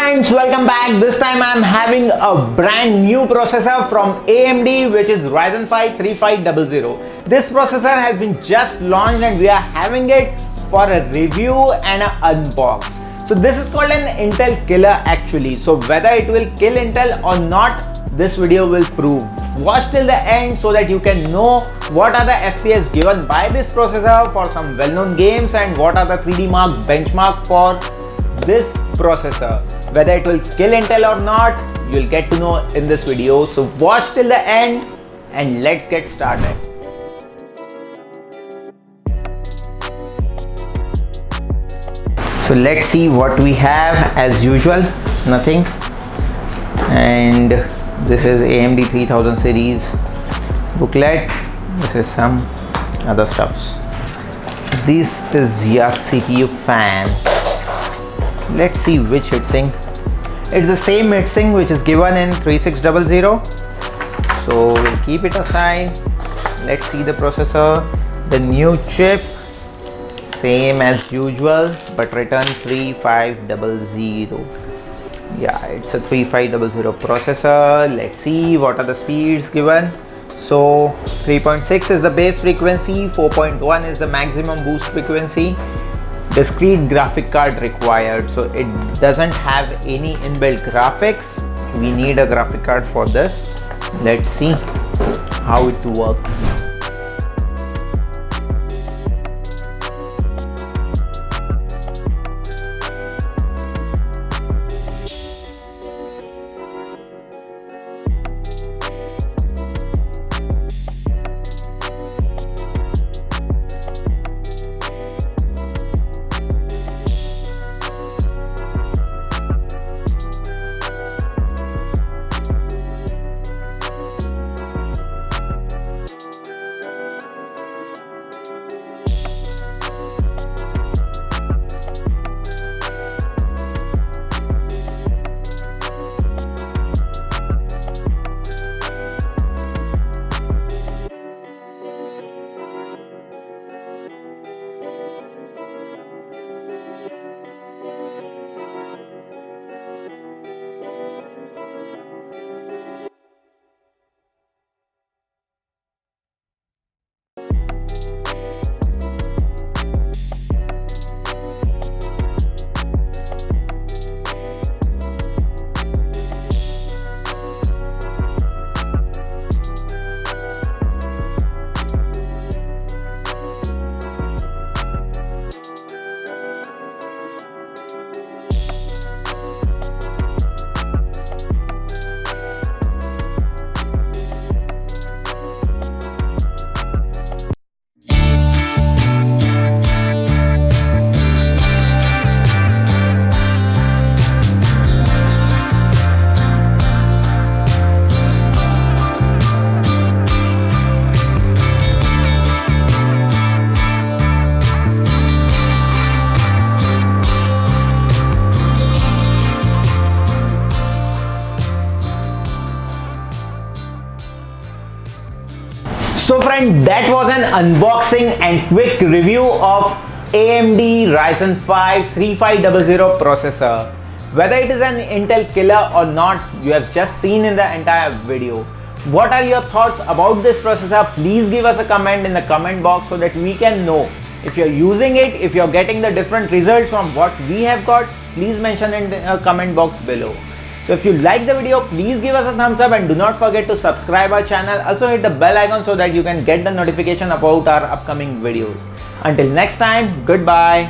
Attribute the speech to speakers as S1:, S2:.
S1: friends, welcome back. This time I'm having a brand new processor from AMD, which is Ryzen 5 3500. This processor has been just launched and we are having it for a review and an unbox. So this is called an Intel killer actually. So whether it will kill Intel or not, this video will prove. Watch till the end so that you can know what are the FPS given by this processor for some well-known games and what are the 3D mark benchmark for this processor. Whether it will kill Intel or not, you'll get to know in this video. So watch till the end and let's get started. So let's see what we have. As usual, nothing. And this is AMD 3000 series booklet. This is some other stuffs. This is your CPU fan. Let's see which heatsink. It's the same heatsink which is given in 3600. So we'll keep it aside. Let's see the processor. The new chip, same as usual, but written 3500. Yeah, it's a 3500 processor. Let's see what are the speeds given. So 3.6 is the base frequency, 4.1 is the maximum boost frequency. Discrete graphic card required, so it doesn't have any inbuilt graphics. We need a graphic card for this. Let's see how it works. So friend, that was an unboxing and quick review of AMD Ryzen 5 3500 processor. Whether it is an Intel killer or not, you have just seen in the entire video. What are your thoughts about this processor? Please give us a comment in the comment box so that we can know if you're using it, if you're getting the different results from what we have got. Please mention in the comment box below. So if you like the video, please give us a thumbs up and do not forget to subscribe our channel. Also hit the bell icon so that you can get the notification about our upcoming videos. Until next time, goodbye.